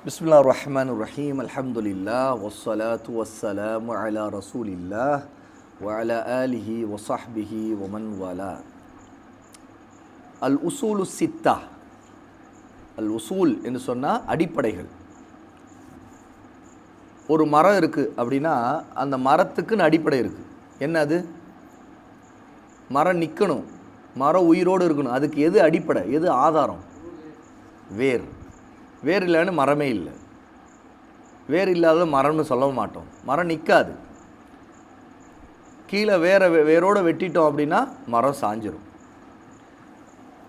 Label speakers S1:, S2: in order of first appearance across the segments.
S1: பிஸ்மில்லா ரஹ்மான் ரஹீம் அல்ஹம்துலில்லா வஸ்ஸலாத்து வஸ்ஸலாமு அலா ரசூலில்லா வஅலா ஆலிஹி வஸஹ்பிஹி வமன் வாலா. அல் உசூலு சித்தா. அல் உசூல் என்று சொன்னால் அடிப்படைகள். ஒரு மரம் இருக்குது அப்படின்னா அந்த மரத்துக்குன்னு அடிப்படை இருக்குது. என்ன அது? மரம் நிற்கணும், மரம் உயிரோடு இருக்கணும். அதுக்கு எது அடிப்படை, எது ஆதாரம்? வேர். வேர் இல்லைன்னு மரமே இல்லை. வேர் இல்லாத மரம்னு சொல்ல மாட்டோம். மரம் நிற்காது. கீழே வேரோடு வெட்டிட்டோம் அப்படின்னா மரம் சாஞ்சிரும்.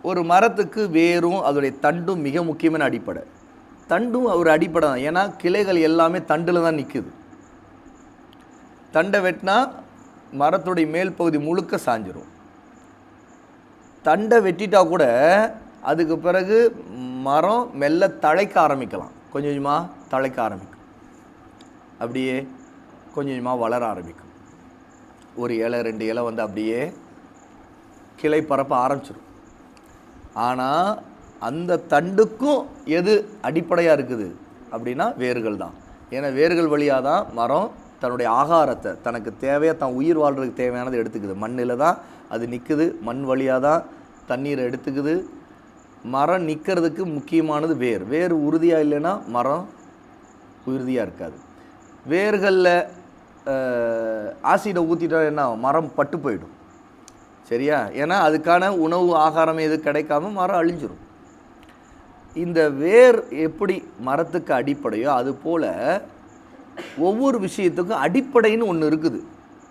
S1: ஒரு மரத்துக்கு வேரும் அதோடைய தண்டும் மிக முக்கியமான அடிப்படை. தண்டும் ஒரு அடிப்படை தான். ஏன்னா கிளைகள் எல்லாமே தண்டில் தான் நிற்குது. தண்டை வெட்டினா மரத்துடைய மேல் பகுதி முழுக்க சாஞ்சிரும். தண்டை வெட்டிட்டா கூட அதுக்கு பிறகு மரம் மெல்ல தழைக்க ஆரம்பிக்கலாம். கொஞ்சம் கொஞ்சமாக தழைக்க ஆரம்பிக்கும். அப்படியே கொஞ்சம் கொஞ்சமாக வளர ஆரம்பிக்கும். ஒரு இலை 2 இலை வந்து அப்படியே கிளை பரப்ப ஆரம்பிச்சிடும். ஆனால் அந்த தண்டுக்கும் எது அடிப்படையாக இருக்குது அப்படின்னா வேர்கள் தான். ஏன்னா வேர்கள் வழியாக தான் மரம் தன்னுடைய ஆகாரத்தை, தனக்கு தேவையாக தான் உயிர் வாழ்கிறதுக்கு தேவையானது எடுத்துக்குது. மண்ணில் தான் அது நிற்குது. மண் வழியாக தான் தண்ணீரை எடுத்துக்குது. மரம் நிற்கிறதுக்கு முக்கியமானது வேர். வேர் உறுதியாக இல்லைன்னா மரம் உறுதியாக இருக்காது. வேர்களில் ஆசிடை ஊற்றிட்டா என்ன ஆகும்? மரம் பட்டு போயிடும். சரியா? ஏன்னா அதுக்கான உணவு ஆகாரம் எது கிடைக்காம மரம் அழிஞ்சிடும். இந்த வேர் எப்படி மரத்துக்கு அடிப்படையோ அதுபோல் ஒவ்வொரு விஷயத்துக்கும் அடிப்படைன்னு ஒன்று இருக்குது.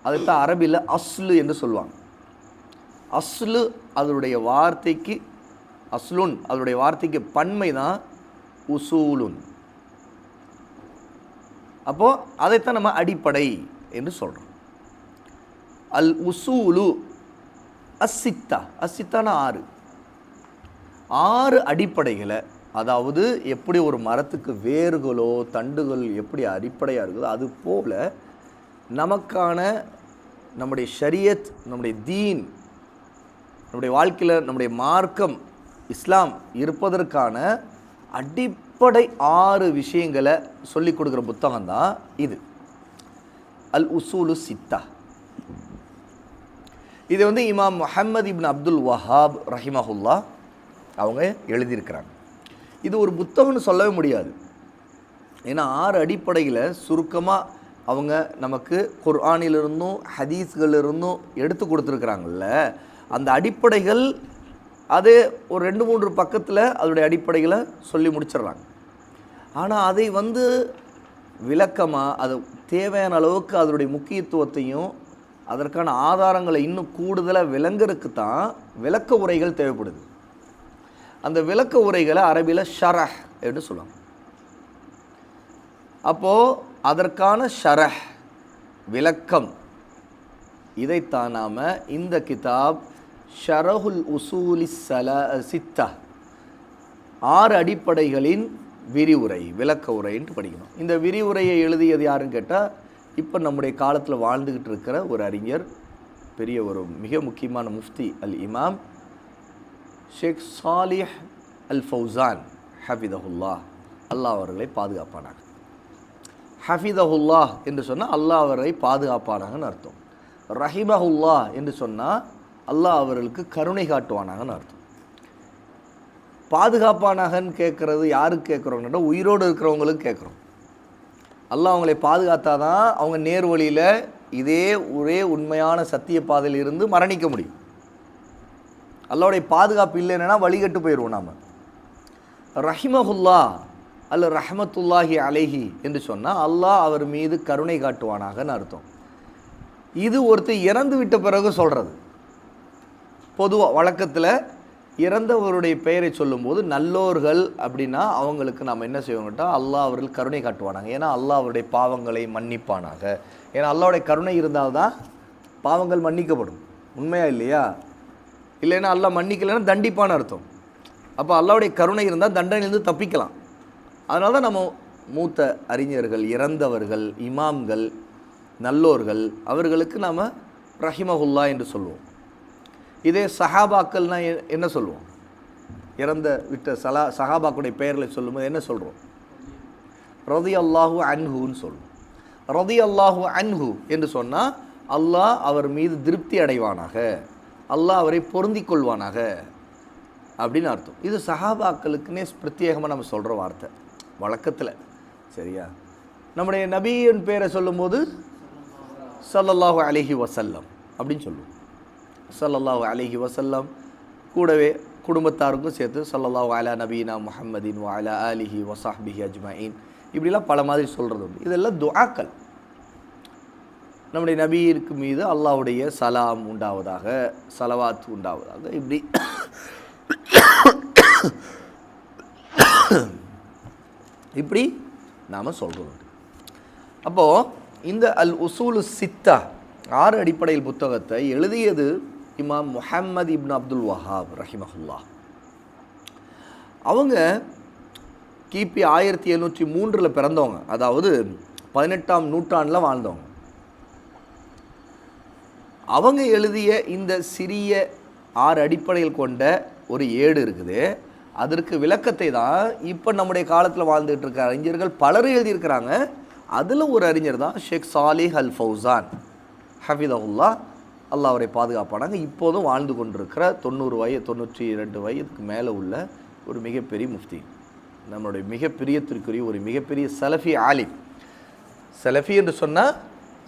S1: அதுதான் அரபியில் அஸ்லு என்று சொல்லுவாங்க. அஸ்லு அதனுடைய வார்த்தைக்கு, அஸ்லுன் அதனுடைய வார்த்தைக்கு பன்மை தான் உசூலுன். அப்போது அதைத்தான் நம்ம அடிப்படை என்று சொல்கிறோம். அல் உசூலு அசித்தா. அசித்தானா 6 அடிப்படைகளை, அதாவது எப்படி ஒரு மரத்துக்கு வேர்களோ தண்டுகள் எப்படி அடிப்படையாக இருக்குதோ அதுபோல் நமக்கான நம்முடைய ஷரியத், நம்முடைய தீன், நம்முடைய வாழ்க்கையில் நம்முடைய மார்க்கம் இஸ்லாம் இருப்பதற்கான அடிப்படை 6 விஷயங்களை சொல்லிக் கொடுக்குற புத்தகம் தான் இது, அல் உசூலு சித்தா. இது வந்து இமாம் முஹம்மது இப்னு அப்துல் வஹாப் ரஹிமஹுல்லா அவங்க எழுதியிருக்கிறாங்க. இது ஒரு புத்தகம்னு சொல்லவே முடியாது. ஏன்னா 6 அடிப்படையில் சுருக்கமாக அவங்க நமக்கு குர்ஆனிலிருந்தும் ஹதீஸ்களிலிருந்தும் எடுத்து கொடுத்துருக்குறாங்கல்ல. அந்த அடிப்படைகள் அது ஒரு 2-3 பக்கத்தில் அதோடைய அடிப்படைகளை சொல்லி முடிச்சிடுறாங்க. ஆனால் அதை வந்து விளக்கமாக அது தேவையான அளவுக்கு அதனுடைய முக்கியத்துவத்தையும் அதற்கான ஆதாரங்களை இன்னும் கூடுதலாக விளங்குறதுக்கு தான் விளக்க உரைகள் தேவைப்படுது. அந்த விளக்க உரைகளை அரபியில் ஷரஹ் என்று சொல்லுவாங்க. அப்போது அதற்கான ஷரஹ் விளக்கம் இதைத்தான் நாம் இந்த கிதாப் ஷரஹுல் உசூலி சித்தா 6 அடிப்படைகளின் விரிவுரை, விளக்க உரைன்ட்டு படிக்கணும். இந்த விரிவுரையை எழுதியது யாருன்னு கேட்டால் இப்போ நம்முடைய காலத்தில் வாழ்ந்துக்கிட்டு இருக்கிற ஒரு அறிஞர், பெரிய ஒரு மிக முக்கியமான முஃப்தி அல் இமாம் ஷேக் சாலிஹ் அல் ஃபௌசான் ஹஃபிதஹுல்லா. அல்லாஹ் அவர்களை பாதுகாப்பானாங்க. ஹஃபிதஹுல்லா என்று சொன்னால் அல்லாஹ் அவரை பாதுகாப்பானாங்கன்னு அர்த்தம். ரஹிமஹுல்லா என்று சொன்னால் அல்லாஹ் அவர்களுக்கு கருணை காட்டுவானாங்கன்னு அர்த்தம். பாதுகாப்பானாகன்னு கேட்குறது யாருக்கு கேட்குறோங்கன்னா உயிரோடு இருக்கிறவங்களுக்கு கேட்குறோம். அல்லாஹ் அவங்களை பாதுகாத்தா தான் அவங்க நேர் வழியில் இதே ஒரே உண்மையான சத்திய பாதையில் இருந்து மரணிக்க முடியும். அல்லாஹ்வுடைய பாதுகாப்பு இல்லைன்னா வழிகட்டு போயிடுவோம் நாம். ரஹிமஹுல்லா அல்ல ரஹமத்துல்லாஹி அலைஹி என்று சொன்னால் அல்லாஹ் அவர் மீது கருணை காட்டுவானாகன்னு அர்த்தம். இது ஒருத்தர் இறந்து விட்ட பிறகு சொல்கிறது. பொதுவாக வழக்கத்தில் இறந்தவருடைய பெயரை சொல்லும்போது நல்லோர்கள் அப்படின்னா அவங்களுக்கு நாம் என்ன செய்வோம்ட்டா அல்லாஹ் அவர்கள் கருணை காட்டுவானாங்க. ஏன்னா அல்லாஹ் அவருடைய பாவங்களை மன்னிப்பானாக. ஏன்னா அல்லாஹ்வுடைய கருணை இருந்தால் தான் பாவங்கள் மன்னிக்கப்படும். உண்மையா இல்லையா? இல்லைன்னா அல்லாஹ் மன்னிக்கலைன்னா தண்டிப்பான்னு அர்த்தம். அப்போ அல்லாஹ்வுடைய கருணை இருந்தால் தண்டனையிலிருந்து தப்பிக்கலாம். அதனால தான் நம்ம மூத்த அறிஞர்கள், இறந்தவர்கள், இமாம்கள், நல்லோர்கள் அவர்களுக்கு நாம் ரஹிமஹுல்லா என்று சொல்லுவோம். இதே சஹாபாக்கள்னால் என்ன சொல்லுவோம்? இறந்த விட்ட சஹாபாக்குடைய பெயர்களை சொல்லும்போது என்ன சொல்கிறோம்? ரதியல்லாஹு அன்ஹுன்னு சொல்லுவோம். ரதியல்லாஹு அன்ஹு என்று சொன்னால் அல்லாஹ் அவர் மீது திருப்தி அடைவானாக, அல்லாஹ் அவரை பொருந்தி கொள்வானாக அப்படின்னு அர்த்தம். இது சஹாபாக்களுக்குன்னே பிரத்யேகமாக நம்ம சொல்கிற வார்த்தை வழக்கத்தில். சரியா? நம்முடைய நபியின் பேரை சொல்லும்போது ஸல்லல்லாஹு அலைஹி வஸல்லம் அப்படின்னு சொல்லுவோம். ஸல்லல்லாஹு அலைஹி வஸல்லம், கூடவே குடும்பத்தாருக்கும் சேர்த்து ஸல்லல்லாஹு அலா நபீனா முஹம்மதின் வ அலா ஆலிஹி வ ஸஹ்பிஹி அஜ்மஈன், இப்படிலாம் பல மாதிரி சொல்கிறது உண்டு. இதெல்லாம் துஆக்கள். நம்முடைய நபியிற்கு மீது அல்லாஹ்வுடைய சலாம் உண்டாவதாக, சலவாத் உண்டாவதாக, இப்படி இப்படி நாம் சொல்கிறோம். அப்போது இந்த அல் உசூலு சித்தா 6 அடிப்படையில் புத்தகத்தை எழுதியது இமாம் முஹம்மது இப்னு அப்துல் வஹாப் ரஹிமஹுல்லா. அவங்க கிபி 1703 பிறந்தவங்க, அதாவது 18ஆம் நூற்றாண்டில் வாழ்ந்தவங்க. அவங்க எழுதிய இந்த சிறிய 6 அடிப்படையில் கொண்ட ஒரு ஏடு இருக்குது. அதற்கு விளக்கத்தை தான் இப்போ நம்முடைய காலத்தில் வாழ்ந்துகிட்டு இருக்க அறிஞர்கள் பலரும் எழுதியிருக்கிறாங்க. அதில் ஒரு அறிஞர் தான் ஷேக் சாலிஹ் அல் ஃபௌசான் ஹஃபிதஹுல்லா, அல்லாஹ் அவரை பாதுகாப்பானாங்க. இப்போதும் வாழ்ந்து கொண்டிருக்கிற 92 வயதுக்கு மேலே உள்ள ஒரு மிகப்பெரிய முஃப்தி, நம்மளுடைய மிகப்பெரியத்திற்குரிய ஒரு மிகப்பெரிய சலஃபி ஆலிம். சலஃபி என்று சொன்னால்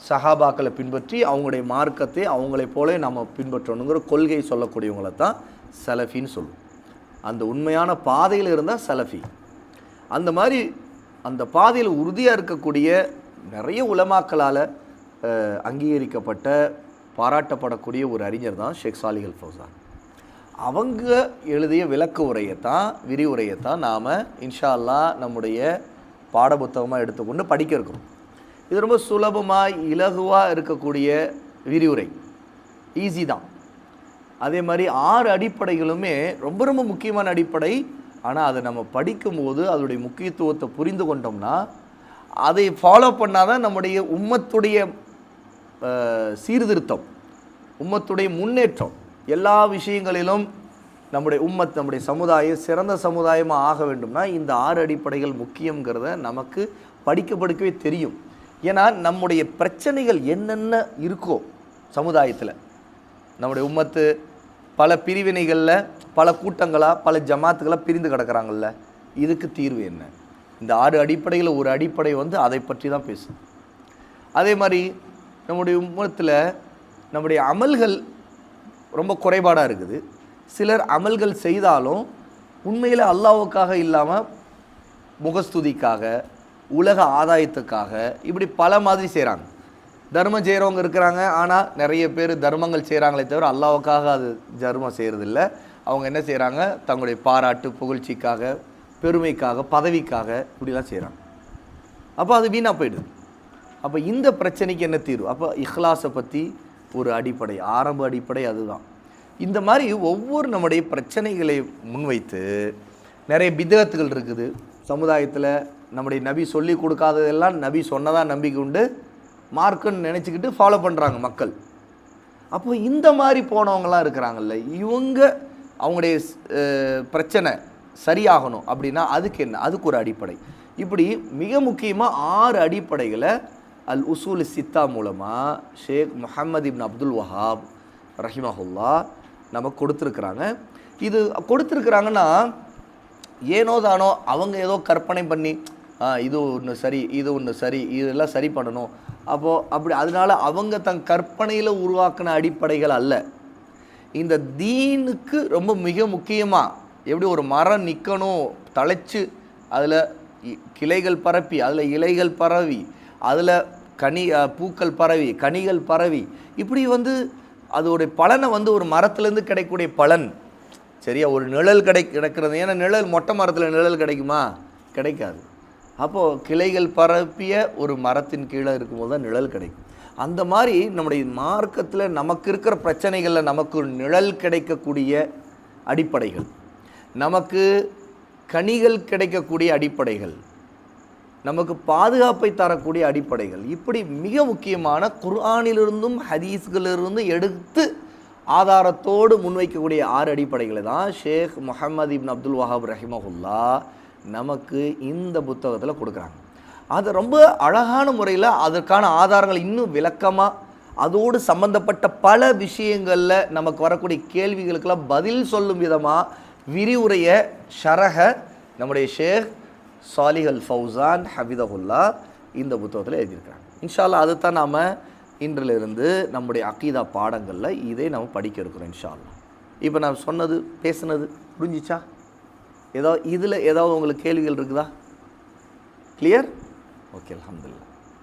S1: சஹாபாக்களை பின்பற்றி அவங்களுடைய மார்க்கத்தை அவங்களைப் போல நம்ம பின்பற்றணுங்கிற கொள்கை சொல்லக்கூடியவங்களை தான் சலஃபின்னு சொல்லுவோம். அந்த உண்மையான பாதையில் இருந்தால் சலஃபி. அந்த மாதிரி அந்த பாதையில் உறுதியாக இருக்கக்கூடிய நிறைய உலமாக்களால் அங்கீகரிக்கப்பட்ட பாராட்டப்படக்கூடிய ஒரு அறிஞர் தான் ஷேக் சாலிஹ் அல் ஃபௌசான். அவங்க எழுதிய விளக்க உரையைத்தான், விரிவுரையைத்தான் நாம் இன்ஷா அல்லாஹ் நம்முடைய பாடப்புத்தகமாக எடுத்துக்கொண்டு படிக்க இருக்கிறோம். இது ரொம்ப சுலபமாக இலகுவாக இருக்கக்கூடிய விரிவுரை, ஈஸி தான். அதே மாதிரி 6 அடிப்படைகளுமே ரொம்ப ரொம்ப முக்கியமான அடிப்படை. ஆனால் அதை நம்ம படிக்கும்போது அதனுடைய முக்கியத்துவத்தை புரிந்து கொண்டோம்னா, அதை ஃபாலோ பண்ணால் தான் நம்முடைய உம்மத்துடைய சீர்திருத்தம், உம்மத்துடைய முன்னேற்றம், எல்லா விஷயங்களிலும் நம்முடைய உம்மத், நம்முடைய சமுதாயம் சிறந்த சமுதாயமாக ஆக வேண்டும்னா இந்த 6 அடிப்படைகள் முக்கியங்கிறத நமக்கு படிக்கவே தெரியும். ஏன்னா நம்முடைய பிரச்சனைகள் என்னென்ன இருக்கோ சமுதாயத்தில், நம்முடைய உம்மத்து பல பிரிவினைகளில், பல கூட்டங்களாக, பல ஜமாத்துகளாக பிரிந்து கிடக்கிறாங்கல்ல, இதுக்கு தீர்வு என்ன? இந்த 6 அடிப்படையில் ஒரு அடிப்படை அதை பற்றி தான் பேசும். அதே மாதிரி நம்முடைய உம்மத்தில் நம்முடைய அமல்கள் ரொம்ப குறைபாடாக இருக்குது. சிலர் அமல்கள் செய்தாலும் உண்மையில் அல்லாஹ்வுக்காக இல்லாமல் முகஸ்துதிக்காக, உலக ஆதாயத்துக்காக, இப்படி பல மாதிரி செய்கிறாங்க. தர்மம் செய்கிறவங்க இருக்கிறாங்க, ஆனால் நிறைய பேர் தர்மங்கள் செய்கிறாங்களே தவிர அல்லாஹ்வுக்காக அது தர்மம் செய்கிறதில்ல. அவங்க என்ன செய்கிறாங்க? தங்களுடைய பாராட்டு, புகழ்ச்சிக்காக, பெருமைக்காக, பதவிக்காக இப்படிலாம் செய்கிறாங்க. அப்போ அது வீணாக போயிடுது. அப்போ இந்த பிரச்சனைக்கு என்ன தீர்வு? அப்போ இஹ்லாஸை பற்றி ஒரு அடிப்படை, ஆரம்ப அடிப்படை அதுதான். இந்த மாதிரி ஒவ்வொரு நம்முடைய பிரச்சனைகளை முன்வைத்து நிறைய பிதஅத்துகள் இருக்குது சமுதாயத்தில். நம்முடைய நபி சொல்லி கொடுக்காததெல்லாம் நபி சொன்னதாக நம்பிக்கை உண்டு, மார்க்குன்னு நினச்சிக்கிட்டு ஃபாலோ பண்ணுறாங்க மக்கள். அப்போ இந்த மாதிரி போனவங்களாம் இருக்கிறாங்கல்ல, இவங்க அவங்களுடைய பிரச்சனை சரியாகணும் அப்படின்னா அதுக்கு என்ன? அதுக்கு ஒரு அடிப்படை. இப்படி மிக முக்கியமாக 6 அடிப்படைகளை அல் உசூல் சித்தா மூலமாக ஷேக் முஹம்மது இப்னு அப்துல் வஹாப் ரஹிமஹுல்லா நமக்கு கொடுத்துருக்குறாங்க. இது கொடுத்துருக்குறாங்கன்னா ஏனோ தானோ அவங்க ஏதோ கற்பனை பண்ணி இது ஒன்று சரி, இது ஒன்று சரி, இதெல்லாம் சரி பண்ணணும், அப்போது அப்படி அதனால் அவங்க தன் கற்பனையில் உருவாக்கின அடிப்படைகள் அல்ல. இந்த தீனுக்கு ரொம்ப மிக முக்கியமாக எப்படி ஒரு மரம் நிற்கணும், தழைச்சு அதில் கிளைகள் பரப்பி, அதில் இலைகள் பரவி, அதில் பூக்கள் பரவி, கனிகள் பரவி, இப்படி அதோடைய பலனை ஒரு மரத்துலேருந்து கிடைக்கக்கூடிய பலன் சரியா, ஒரு நிழல் கிடைக்கிறது. ஏன்னா நிழல் மொட்டை மரத்தில் நிழல் கிடைக்குமா? கிடைக்காது. அப்போது கிளைகள் பரப்பிய ஒரு மரத்தின் கீழே இருக்கும்போது தான் நிழல் கிடைக்கும். அந்த மாதிரி நம்முடைய மார்க்கத்தில் நமக்கு இருக்கிற பிரச்சனைகளில் நமக்கு நிழல் கிடைக்கக்கூடிய அடிப்படைகள், நமக்கு கனிகள் கிடைக்கக்கூடிய அடிப்படைகள், நமக்கு பாதுகாப்பை தரக்கூடிய அடிப்படைகள், இப்படி மிக முக்கியமான குர்ஆனிலிருந்தும் ஹதீஸ்களிலிருந்தும் எடுத்து ஆதாரத்தோடு முன்வைக்கக்கூடிய 6 அடிப்படைகளை தான் ஷேக் முஹம்மது இப்னு அப்துல் வஹாப் ரஹிமஹுல்லா நமக்கு இந்த புத்தகத்தில் கொடுக்குறாங்க. அதை ரொம்ப அழகான முறையில் அதற்கான ஆதாரங்கள் இன்னும் விளக்கமாக அதோடு சம்பந்தப்பட்ட பல விஷயங்களில் நமக்கு வரக்கூடிய கேள்விகளுக்கெல்லாம் பதில் சொல்லும் விதமாக விரிவுரைய ஷரஹ நம்முடைய ஷேக் சாலிஹ் அல் ஃபௌசான் ஹஃபிதஹுல்லா இந்த புத்தகத்தில் எழுதியிருக்கிறாங்க. இன்ஷா அல்லாஹ் அதுதான் நாம் இன்றிலிருந்து நம்முடைய அகீதா பாடங்களில் இதை நம்ம படிக்க இருக்கிறோம் இன்ஷா அல்லாஹ். இப்போ நான் சொன்னது பேசுனது புரிஞ்சிச்சா? ஏதாவது இதில் ஏதாவது உங்களுக்கு கேள்விகள் இருக்குதா? கிளியர்? ஓகே, அல்ஹம்துலில்லாஹ்.